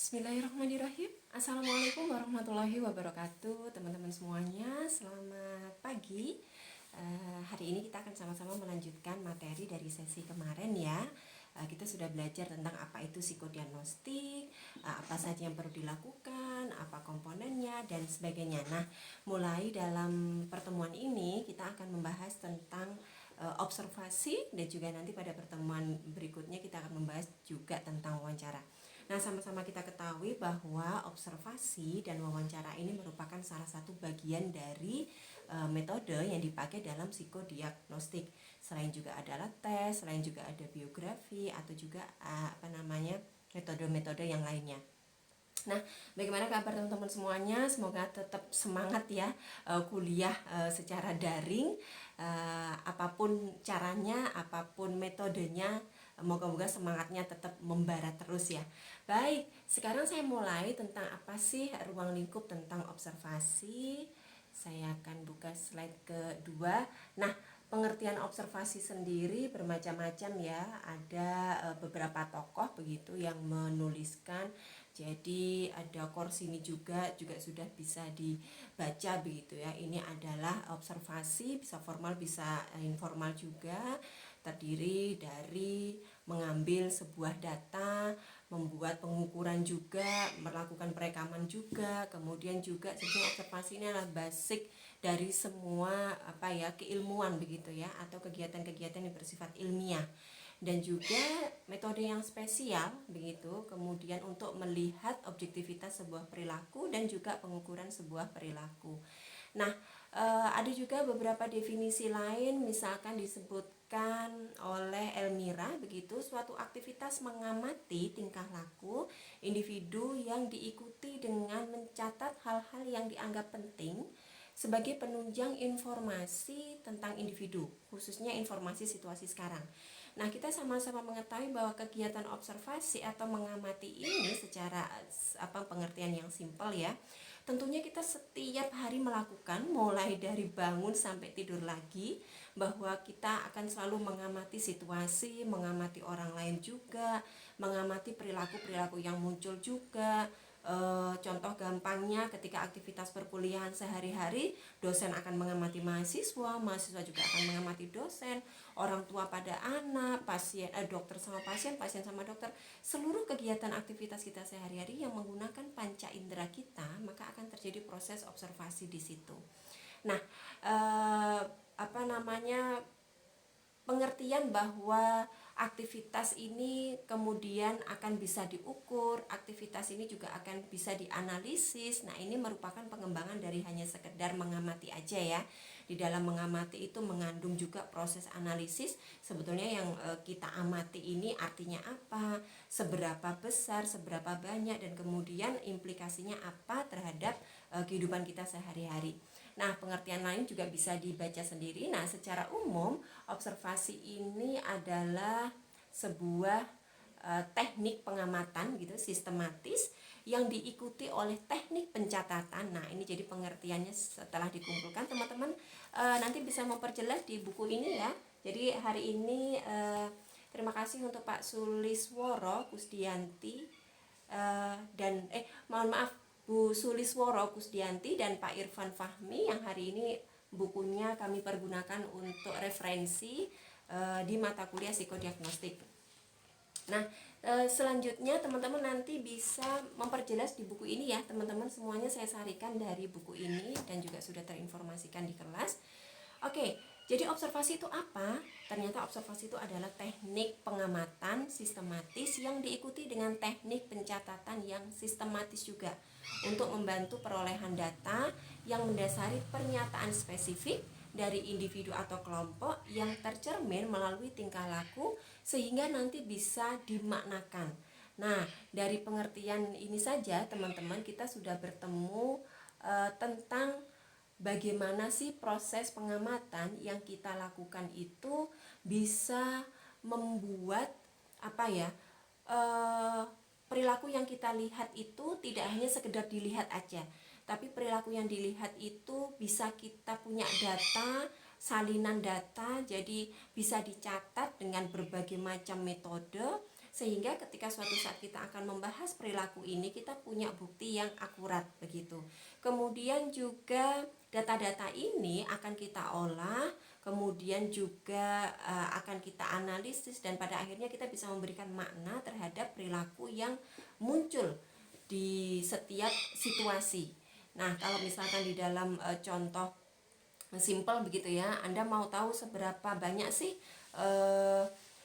Bismillahirrahmanirrahim. Assalamualaikum warahmatullahi wabarakatuh, teman-teman semuanya. Selamat pagi. Hari ini kita akan sama-sama melanjutkan materi dari sesi kemarin ya. Kita sudah belajar tentang apa itu psikodiagnostik, apa saja yang perlu dilakukan, apa komponennya dan sebagainya. Nah, mulai dalam pertemuan ini kita akan membahas tentang observasi, dan juga nanti pada pertemuan berikutnya kita akan membahas juga tentang wawancara. Nah, sama-sama kita ketahui bahwa observasi dan wawancara ini merupakan salah satu bagian dari metode yang dipakai dalam psikodiagnostik. Selain juga adalah tes, selain juga ada biografi atau juga metode-metode yang lainnya. Nah, bagaimana kabar teman-teman semuanya? Semoga tetap semangat ya kuliah secara daring. Apapun caranya, apapun metodenya, moga-moga semangatnya tetap membara terus ya. Baik, sekarang saya mulai tentang apa sih ruang lingkup tentang observasi. Saya akan buka slide kedua. Nah, pengertian observasi sendiri bermacam-macam ya. Ada beberapa tokoh begitu yang menuliskan. Jadi ada Korsini juga sudah bisa dibaca begitu ya. Ini adalah observasi, bisa formal bisa informal juga, terdiri dari mengambil sebuah data, membuat pengukuran juga, melakukan perekaman juga, kemudian juga sebenarnya observasi ini adalah basic dari semua keilmuan begitu ya, atau kegiatan-kegiatan yang bersifat ilmiah. Dan juga metode yang spesial begitu, kemudian untuk melihat objektivitas sebuah perilaku dan juga pengukuran sebuah perilaku. Nah, ada juga beberapa definisi lain, misalkan disebutkan oleh Elmira begitu, suatu aktivitas mengamati tingkah laku individu yang diikuti dengan mencatat hal-hal yang dianggap penting sebagai penunjang informasi tentang individu, khususnya informasi situasi sekarang. Nah, kita sama-sama mengetahui bahwa kegiatan observasi atau mengamati ini secara pengertian yang simpel ya, tentunya kita setiap hari melakukan, mulai dari bangun sampai tidur lagi, bahwa kita akan selalu mengamati situasi, mengamati orang lain juga, mengamati perilaku-perilaku yang muncul juga. Contoh gampangnya ketika aktivitas perkuliahan sehari-hari, dosen akan mengamati mahasiswa, mahasiswa juga akan mengamati dosen, orang tua pada anak, pasien, dokter sama pasien, pasien sama dokter. Seluruh kegiatan aktivitas kita sehari-hari yang menggunakan panca indera kita, maka akan terjadi proses observasi di situ. Nah, pengertian bahwa aktivitas ini kemudian akan bisa diukur, aktivitas ini juga akan bisa dianalisis. Nah, ini merupakan pengembangan dari hanya sekedar mengamati aja ya. Di dalam mengamati itu mengandung juga proses analisis. Sebetulnya yang kita amati ini artinya apa, seberapa besar, seberapa banyak, dan kemudian implikasinya apa terhadap kehidupan kita sehari-hari. Nah, pengertian lain juga bisa dibaca sendiri. Nah, secara umum observasi ini adalah sebuah teknik pengamatan gitu, sistematis, yang diikuti oleh teknik pencatatan. Nah, ini jadi pengertiannya setelah dikumpulkan, teman-teman nanti bisa memperjelas di buku ini ya. Jadi hari ini terima kasih untuk Pak Sulisworo Kusdianti dan mohon maaf, Bu Sulisworo Kusdianti dan Pak Irfan Fahmi, yang hari ini bukunya kami pergunakan untuk referensi di mata kuliah psikodiagnostik. Nah, selanjutnya teman-teman nanti bisa memperjelas di buku ini ya, teman-teman semuanya saya sarikan dari buku ini dan juga sudah terinformasikan di kelas. Oke, jadi observasi itu apa? Ternyata observasi itu adalah teknik pengamatan sistematis yang diikuti dengan teknik pencatatan yang sistematis juga, untuk membantu perolehan data yang mendasari pernyataan spesifik dari individu atau kelompok yang tercermin melalui tingkah laku sehingga nanti bisa dimaknakan. Nah, dari pengertian ini saja teman-teman kita sudah bertemu tentang bagaimana sih proses pengamatan yang kita lakukan itu bisa membuat perilaku yang kita lihat itu tidak hanya sekedar dilihat aja, tapi perilaku yang dilihat itu bisa kita punya data, salinan data, jadi bisa dicatat dengan berbagai macam metode sehingga ketika suatu saat kita akan membahas perilaku ini kita punya bukti yang akurat begitu. Kemudian juga data-data ini akan kita olah, kemudian juga akan kita analisis, dan pada akhirnya kita bisa memberikan makna terhadap perilaku yang muncul di setiap situasi. Nah, kalau misalkan di dalam contoh simple begitu ya, Anda mau tahu seberapa banyak sih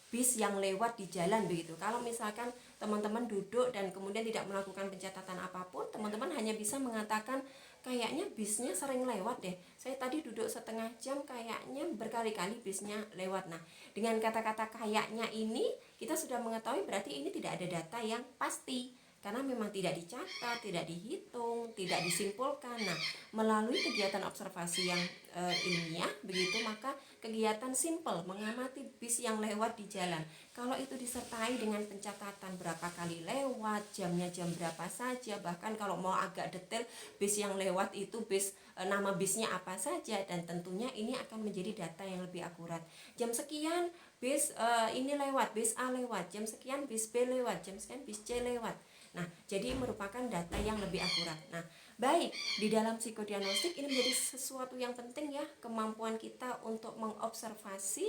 bis yang lewat di jalan begitu. Kalau misalkan teman-teman duduk dan kemudian tidak melakukan pencatatan apapun, teman-teman hanya bisa mengatakan kayaknya bisnya sering lewat deh. Saya tadi duduk setengah jam, kayaknya berkali-kali bisnya lewat. Nah, dengan kata-kata kayaknya ini kita sudah mengetahui berarti ini tidak ada data yang pasti, karena memang tidak dicatat, tidak dihitung, tidak disimpulkan. Nah, melalui kegiatan observasi yang ilmiah begitu, maka kegiatan simple mengamati bis yang lewat di jalan, kalau itu disertai dengan pencatatan berapa kali lewat, jamnya jam berapa saja, bahkan kalau mau agak detail bis yang lewat itu bis nama bisnya apa saja, dan tentunya ini akan menjadi data yang lebih akurat. Jam sekian bis ini lewat, bis A lewat, jam sekian bis B lewat, jam sekian bis C lewat. Nah, jadi merupakan data yang lebih akurat. Nah, baik, di dalam psikodiagnostik ini menjadi sesuatu yang penting ya, kemampuan kita untuk mengobservasi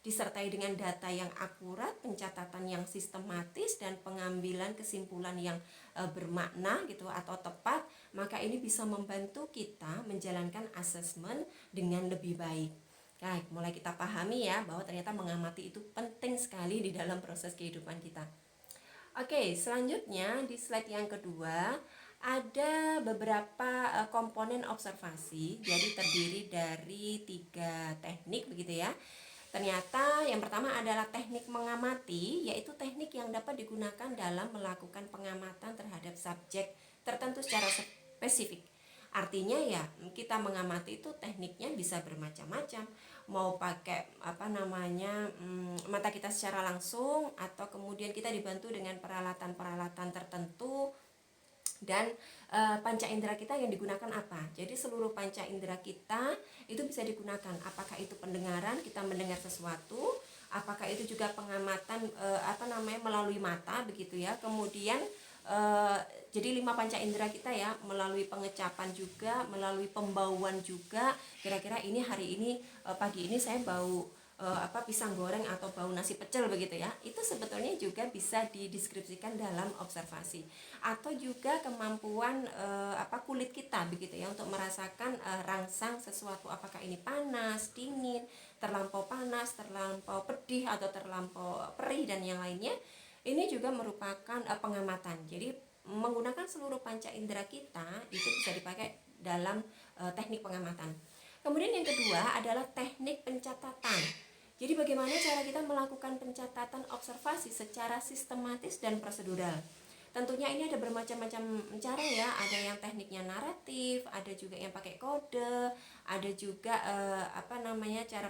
disertai dengan data yang akurat, pencatatan yang sistematis, dan pengambilan kesimpulan yang bermakna gitu atau tepat, maka ini bisa membantu kita menjalankan asesmen dengan lebih baik. Nah, mulai kita pahami ya bahwa ternyata mengamati itu penting sekali di dalam proses kehidupan kita. Oke, selanjutnya di slide yang kedua ada beberapa komponen observasi. Jadi terdiri dari 3 teknik begitu ya. Ternyata yang pertama adalah teknik mengamati, yaitu teknik yang dapat digunakan dalam melakukan pengamatan terhadap subjek tertentu secara spesifik. Artinya ya, kita mengamati itu tekniknya bisa bermacam-macam. Mau pakai mata kita secara langsung, atau kemudian kita dibantu dengan peralatan-peralatan tertentu, dan panca indera kita yang digunakan apa. Jadi seluruh panca indera kita itu bisa digunakan. Apakah itu pendengaran, kita mendengar sesuatu, apakah itu juga pengamatan melalui mata begitu ya. Kemudian jadi 5 panca indera kita ya, melalui pengecapan juga, melalui pembauan juga. Kira-kira ini hari ini pagi ini saya bau pisang goreng atau bau nasi pecel begitu ya. Itu sebetulnya juga bisa dideskripsikan dalam observasi. Atau juga kemampuan kulit kita begitu ya, untuk merasakan rangsang sesuatu, apakah ini panas, dingin, terlampau panas, terlampau pedih, atau terlampau perih, dan yang lainnya. Ini juga merupakan pengamatan. Jadi menggunakan seluruh panca indera kita itu bisa dipakai dalam teknik pengamatan. Kemudian yang kedua adalah teknik pencatatan. Jadi bagaimana cara kita melakukan pencatatan observasi secara sistematis dan prosedural. Tentunya ini ada bermacam-macam cara ya, ada yang tekniknya naratif, ada juga yang pakai kode, ada juga cara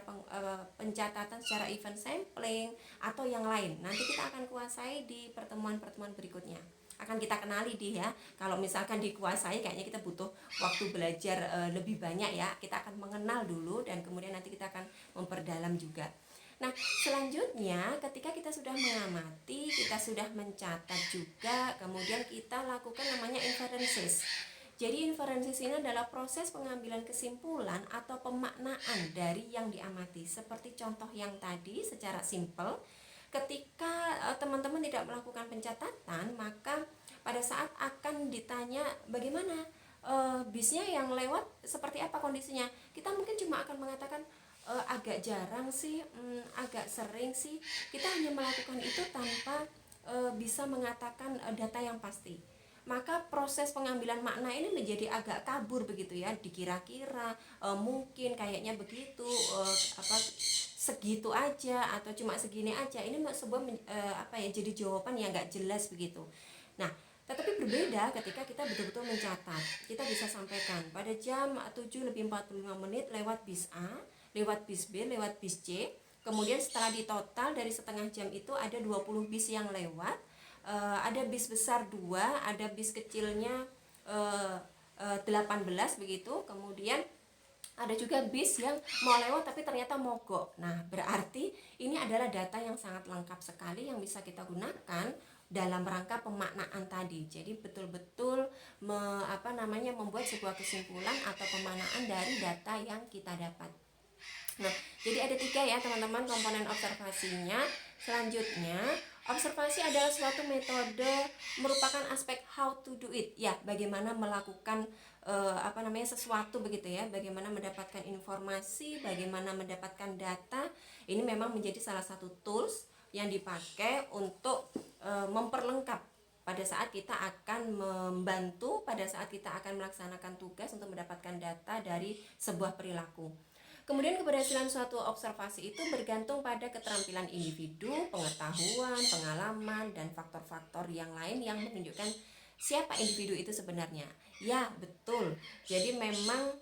pencatatan secara event sampling, atau yang lain. Nanti kita akan kuasai di pertemuan-pertemuan berikutnya. Akan kita kenali ya. Kalau misalkan dikuasai, kayaknya kita butuh waktu belajar lebih banyak ya. Kita akan mengenal dulu, dan kemudian nanti kita akan memperdalam juga. Nah, selanjutnya ketika kita sudah mengamati, kita sudah mencatat juga, kemudian kita lakukan namanya inferences. Jadi inferences ini adalah proses pengambilan kesimpulan atau pemaknaan dari yang diamati. Seperti contoh yang tadi secara simpel, ketika teman-teman tidak melakukan pencatatan, maka pada saat akan ditanya bagaimana bisnya yang lewat seperti apa kondisinya, kita mungkin cuma akan mengatakan agak jarang sih, agak sering sih. Kita hanya melakukan itu tanpa bisa mengatakan data yang pasti. Maka proses pengambilan makna ini menjadi agak kabur begitu ya, dikira-kira mungkin kayaknya begitu, segitu aja atau cuma segini aja. Ini sebuah jadi jawaban yang nggak jelas begitu. Nah, tetapi berbeda ketika kita betul-betul mencatat. Kita bisa sampaikan pada jam 7:45 lewat bis A, lewat bis B, lewat bis C. Kemudian setelah ditotal dari setengah jam itu ada 20 bis yang lewat. Ada bis besar 2, ada bis kecilnya 18 begitu. Kemudian Ada juga bis yang mau lewat tapi ternyata mogok. Nah, berarti ini adalah data yang sangat lengkap sekali yang bisa kita gunakan dalam rangka pemaknaan tadi. Jadi betul-betul membuat sebuah kesimpulan atau pemaknaan dari data yang kita dapat. Nah, jadi ada 3 ya teman-teman komponen observasinya. Selanjutnya, observasi adalah suatu metode, merupakan aspek how to do it. Ya, bagaimana melakukan sesuatu begitu ya, bagaimana mendapatkan informasi, bagaimana mendapatkan data. Ini memang menjadi salah satu tools yang dipakai untuk memperlengkap pada saat kita akan membantu, pada saat kita akan melaksanakan tugas untuk mendapatkan data dari sebuah perilaku. Kemudian keberhasilan suatu observasi itu bergantung pada keterampilan individu, pengetahuan, pengalaman, dan faktor-faktor yang lain yang menunjukkan siapa individu itu sebenarnya. Ya, betul. Jadi memang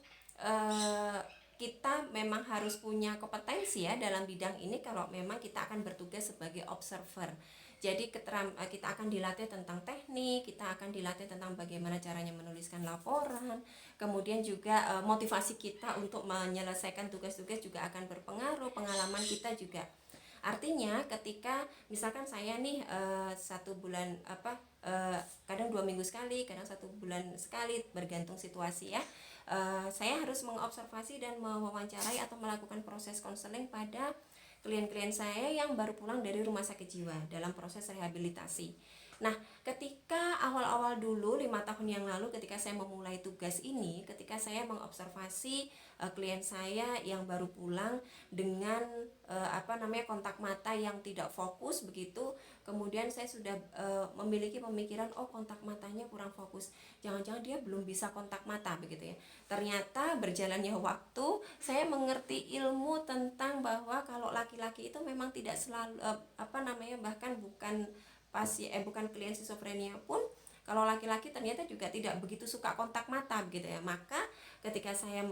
kita memang harus punya kompetensi ya dalam bidang ini kalau memang kita akan bertugas sebagai observer. Jadi kita akan dilatih tentang teknik, kita akan dilatih tentang bagaimana caranya menuliskan laporan, kemudian juga motivasi kita untuk menyelesaikan tugas-tugas juga akan berpengaruh, pengalaman kita juga. Artinya ketika misalkan saya nih 1 bulan kadang 2 minggu sekali, kadang 1 bulan sekali, bergantung situasi ya, saya harus mengobservasi dan mewawancarai atau melakukan proses konseling pada klien-klien saya yang baru pulang dari rumah sakit jiwa dalam proses rehabilitasi. Nah, ketika awal-awal dulu 5 tahun yang lalu ketika saya memulai tugas ini, ketika saya mengobservasi klien saya yang baru pulang dengan kontak mata yang tidak fokus begitu, kemudian saya sudah memiliki pemikiran, oh kontak matanya kurang fokus, jangan-jangan dia belum bisa kontak mata begitu ya. Ternyata berjalannya waktu saya mengerti ilmu tentang bahwa kalau laki-laki itu memang tidak selalu bahkan bukan klien skizofrenia pun kalau laki-laki ternyata juga tidak begitu suka kontak mata begitu ya. Maka ketika saya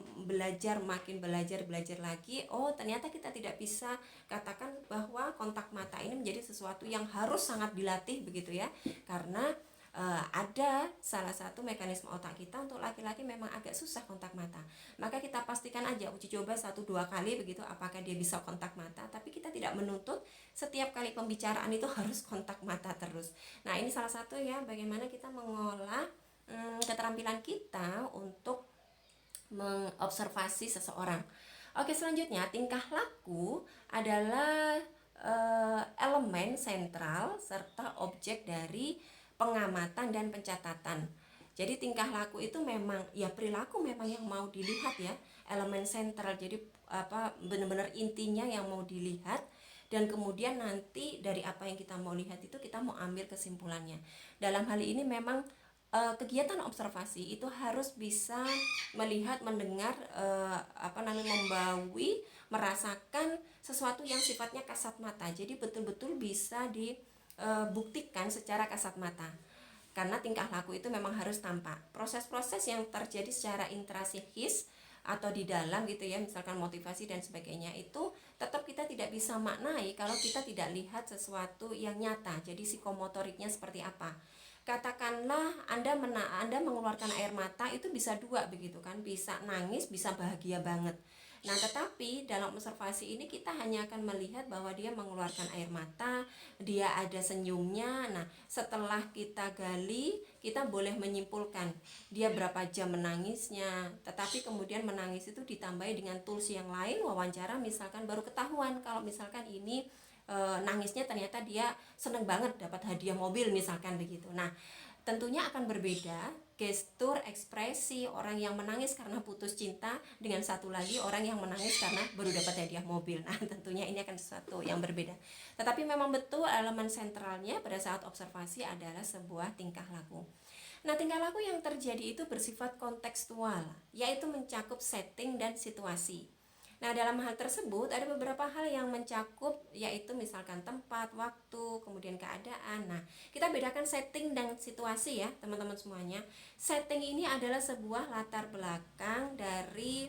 makin belajar lagi, oh ternyata kita tidak bisa katakan bahwa kontak mata ini menjadi sesuatu yang harus sangat dilatih begitu ya, karena ada salah satu mekanisme otak kita untuk laki-laki memang agak susah kontak mata. Maka kita pastikan aja uji coba 1-2 kali begitu apakah dia bisa kontak mata, tapi kita tidak menuntut setiap kali pembicaraan itu harus kontak mata terus. Nah, ini salah satu ya bagaimana kita mengolah keterampilan kita untuk mengobservasi seseorang. Oke, selanjutnya tingkah laku adalah elemen sentral serta objek dari pengamatan dan pencatatan. Jadi tingkah laku itu memang ya perilaku memang yang mau dilihat ya, elemen sentral. Jadi benar-benar intinya yang mau dilihat, dan kemudian nanti dari apa yang kita mau lihat itu kita mau ambil kesimpulannya. Dalam hal ini memang kegiatan observasi itu harus bisa melihat, mendengar, membawi, merasakan sesuatu yang sifatnya kasat mata. Jadi betul-betul bisa dibuktikan secara kasat mata. Karena tingkah laku itu memang harus tampak. Proses-proses yang terjadi secara intrapsikis atau di dalam gitu ya, misalkan motivasi dan sebagainya, itu tetap kita tidak bisa maknai kalau kita tidak lihat sesuatu yang nyata. Jadi psikomotoriknya seperti apa. Katakanlah Anda mengeluarkan air mata, itu bisa 2 begitu kan, bisa nangis, bisa bahagia banget. Nah, tetapi dalam observasi ini kita hanya akan melihat bahwa dia mengeluarkan air mata, dia ada senyumnya. Nah, setelah kita gali, kita boleh menyimpulkan dia berapa jam menangisnya. Tetapi kemudian menangis itu ditambahi dengan tools yang lain, wawancara misalkan, baru ketahuan kalau misalkan ini nangisnya ternyata dia seneng banget dapat hadiah mobil misalkan begitu. Nah, tentunya akan berbeda gestur, ekspresi orang yang menangis karena putus cinta dengan satu lagi orang yang menangis karena baru dapat hadiah mobil. Nah, tentunya ini akan sesuatu yang berbeda. Tetapi memang betul elemen sentralnya pada saat observasi adalah sebuah tingkah laku. Nah, tingkah laku yang terjadi itu bersifat kontekstual, yaitu mencakup setting dan situasi. Nah, dalam hal tersebut ada beberapa hal yang mencakup, yaitu misalkan tempat, waktu, kemudian keadaan. Nah, kita bedakan setting dan situasi ya teman-teman semuanya. Setting ini adalah sebuah latar belakang dari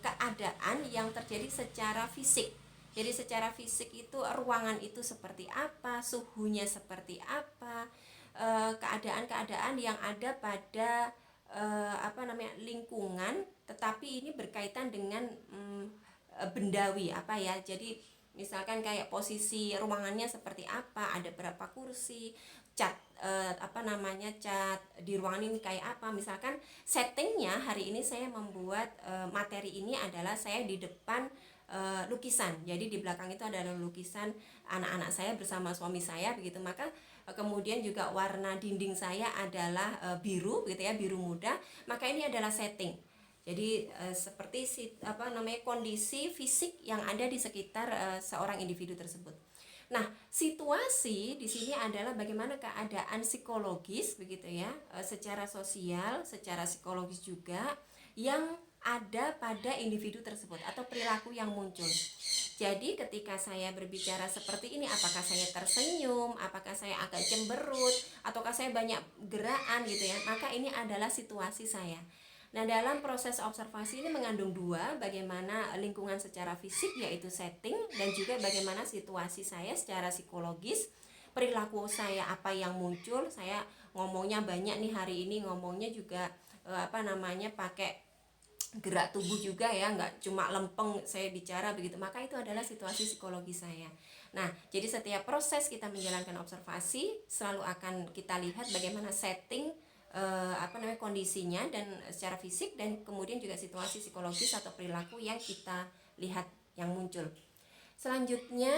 keadaan yang terjadi secara fisik. Jadi secara fisik itu ruangan itu seperti apa, suhunya seperti apa, keadaan-keadaan yang ada pada apa namanya, lingkungan, tetapi ini berkaitan dengan bendawi apa ya. Jadi misalkan kayak posisi ruangannya seperti apa, ada berapa kursi, cat apa namanya, cat di ruangan ini kayak apa. Misalkan settingnya hari ini saya membuat materi ini adalah saya di depan lukisan, jadi di belakang itu adalah lukisan anak-anak saya bersama suami saya begitu. Maka kemudian juga warna dinding saya adalah biru gitu ya, biru muda. Maka ini adalah setting. Jadi seperti apa namanya, kondisi fisik yang ada di sekitar seorang individu tersebut. Nah, situasi di sini adalah bagaimana keadaan psikologis begitu ya, secara sosial, secara psikologis juga yang ada pada individu tersebut atau perilaku yang muncul. Jadi ketika saya berbicara seperti ini, apakah saya tersenyum, apakah saya agak cemberut, ataukah saya banyak gerakan gitu ya, maka ini adalah situasi saya. Nah, dalam proses observasi ini mengandung dua, bagaimana lingkungan secara fisik yaitu setting, dan juga bagaimana situasi saya secara psikologis, perilaku saya apa yang muncul. Saya ngomongnya banyak nih hari ini, ngomongnya juga apa namanya, pakai gerak tubuh juga ya, nggak cuma lempeng saya bicara begitu. Maka itu adalah situasi psikologi saya. Nah, jadi setiap proses kita menjalankan observasi selalu akan kita lihat bagaimana setting apa namanya, kondisinya dan secara fisik, dan kemudian juga situasi psikologis atau perilaku yang kita lihat yang muncul. Selanjutnya,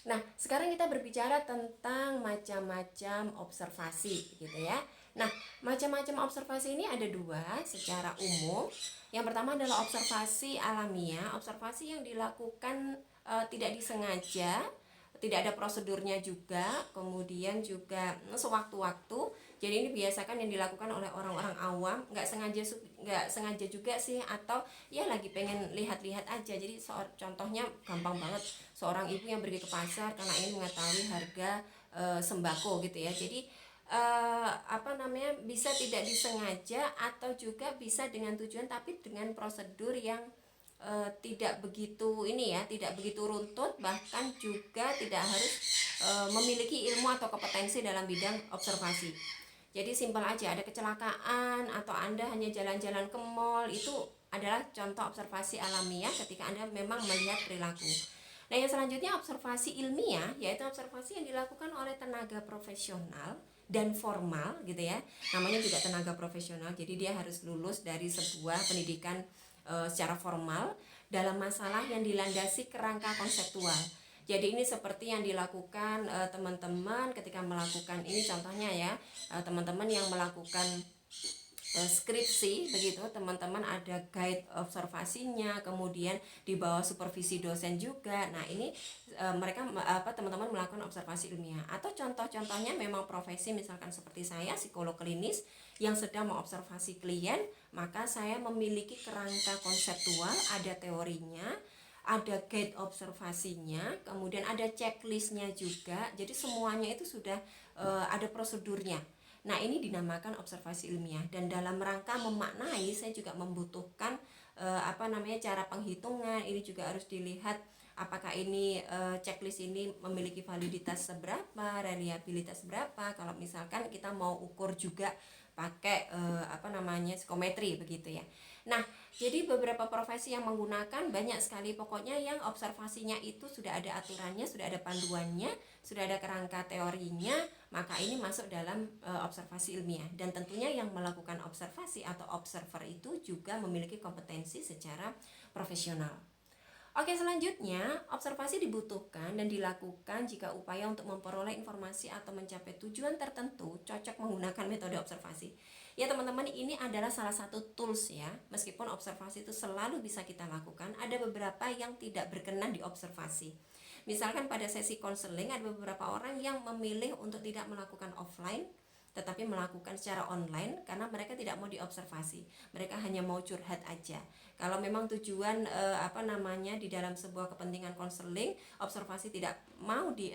nah sekarang kita berbicara tentang macam-macam observasi gitu ya. Nah, macam-macam observasi ini ada dua secara umum. Yang pertama adalah observasi alamiah, observasi yang dilakukan tidak disengaja, tidak ada prosedurnya juga, kemudian juga sewaktu-waktu. Jadi ini biasakan yang dilakukan oleh orang-orang awam, nggak sengaja juga sih, atau ya lagi pengen lihat-lihat aja. Jadi contohnya gampang banget, seorang ibu yang pergi ke pasar karena ingin mengetahui harga sembako gitu ya. Jadi apa namanya, bisa tidak disengaja atau juga bisa dengan tujuan tapi dengan prosedur yang tidak begitu ini ya, tidak begitu runtut, bahkan juga tidak harus memiliki ilmu atau kompetensi dalam bidang observasi. Jadi simpel aja, ada kecelakaan atau Anda hanya jalan-jalan ke mall, itu adalah contoh observasi alamiah ketika Anda memang melihat perilaku. Nah, yang selanjutnya observasi ilmiah, yaitu observasi yang dilakukan oleh tenaga profesional dan formal gitu ya. Namanya juga tenaga profesional, jadi dia harus lulus dari sebuah pendidikan secara formal dalam masalah yang dilandasi kerangka konseptual. Jadi ini seperti yang dilakukan teman-teman ketika melakukan ini, contohnya ya, teman-teman yang melakukan skripsi begitu, teman-teman ada guide observasinya, kemudian di bawah supervisi dosen juga. Nah, ini mereka teman-teman melakukan observasi ilmiah. Atau contoh-contohnya memang profesi, misalkan seperti saya psikolog klinis yang sedang mengobservasi klien, maka saya memiliki kerangka konseptual, ada teorinya, ada guide observasinya, kemudian ada checklistnya juga. Jadi semuanya itu sudah ada prosedurnya. Nah, ini dinamakan observasi ilmiah, dan dalam rangka memaknai saya juga membutuhkan apa namanya, cara penghitungan. Ini juga harus dilihat apakah ini checklist ini memiliki validitas seberapa, reliabilitas berapa. Kalau misalkan kita mau ukur juga pakai apa namanya, psikometri begitu ya. Nah, jadi beberapa profesi yang menggunakan banyak sekali, pokoknya yang observasinya itu sudah ada aturannya, sudah ada panduannya, sudah ada kerangka teorinya, maka ini masuk dalam observasi ilmiah. Dan tentunya yang melakukan observasi atau observer itu juga memiliki kompetensi secara profesional. Oke, selanjutnya observasi dibutuhkan dan dilakukan jika upaya untuk memperoleh informasi atau mencapai tujuan tertentu cocok menggunakan metode observasi. Ya teman-teman, ini adalah salah satu tools ya. Meskipun observasi itu selalu bisa kita lakukan, ada beberapa yang tidak berkenan di observasi. Misalkan pada sesi konseling ada beberapa orang yang memilih untuk tidak melakukan offline, tetapi melakukan secara online karena mereka tidak mau diobservasi. Mereka hanya mau curhat aja. Kalau memang tujuan apa namanya, di dalam sebuah kepentingan konseling, observasi tidak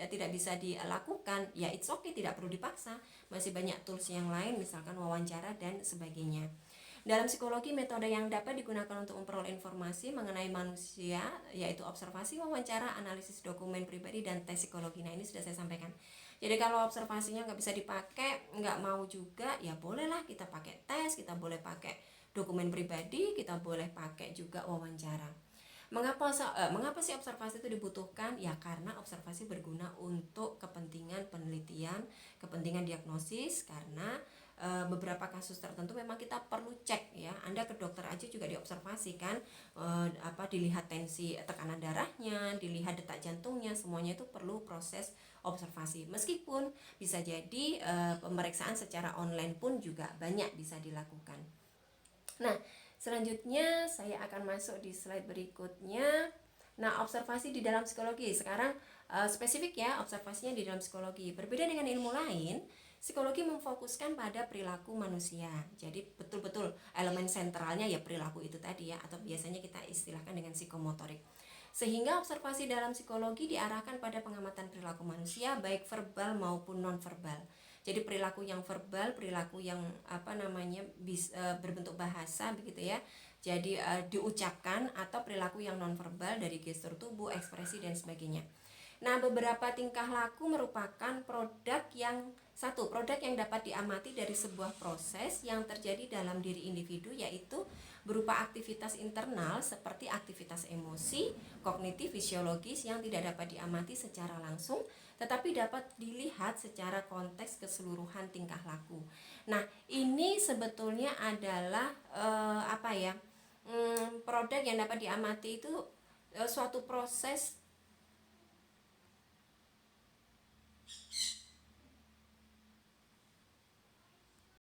tidak bisa dilakukan, ya it's okay, tidak perlu dipaksa. Masih banyak tools yang lain, misalkan wawancara dan sebagainya. Dalam psikologi, metode yang dapat digunakan untuk memperoleh informasi mengenai manusia yaitu observasi, wawancara, analisis dokumen pribadi, dan tes psikologi. Nah, ini sudah saya sampaikan. Jadi kalau observasinya nggak bisa dipakai, nggak mau juga, ya bolehlah kita pakai tes, kita boleh pakai dokumen pribadi, kita boleh pakai juga wawancara. Mengapa sih observasi itu dibutuhkan? Ya karena observasi berguna untuk kepentingan penelitian, kepentingan diagnosis, karena beberapa kasus tertentu memang kita perlu cek ya. Anda ke dokter aja juga diobservasi kan, dilihat tensi tekanan darahnya, dilihat detak jantungnya, semuanya itu perlu proses observasi. Meskipun bisa jadi pemeriksaan secara online pun juga banyak bisa dilakukan. Nah, selanjutnya saya akan masuk di slide berikutnya. Nah, observasi di dalam psikologi. Sekarang spesifik ya, observasinya di dalam psikologi. Berbeda dengan ilmu lain, psikologi memfokuskan pada perilaku manusia. Jadi betul-betul elemen sentralnya ya perilaku itu tadi ya, atau biasanya kita istilahkan dengan psikomotorik. Sehingga observasi dalam psikologi diarahkan pada pengamatan perilaku manusia baik verbal maupun non-verbal. Jadi perilaku yang verbal, perilaku yang berbentuk bahasa begitu ya. Jadi diucapkan, atau perilaku yang non-verbal dari gestur tubuh, ekspresi dan sebagainya. Nah, beberapa tingkah laku merupakan produk yang dapat diamati dari sebuah proses yang terjadi dalam diri individu, yaitu berupa aktivitas internal seperti aktivitas emosi, kognitif, fisiologis yang tidak dapat diamati secara langsung, tetapi dapat dilihat secara konteks keseluruhan tingkah laku. Nah, ini sebetulnya adalah produk yang dapat diamati itu suatu proses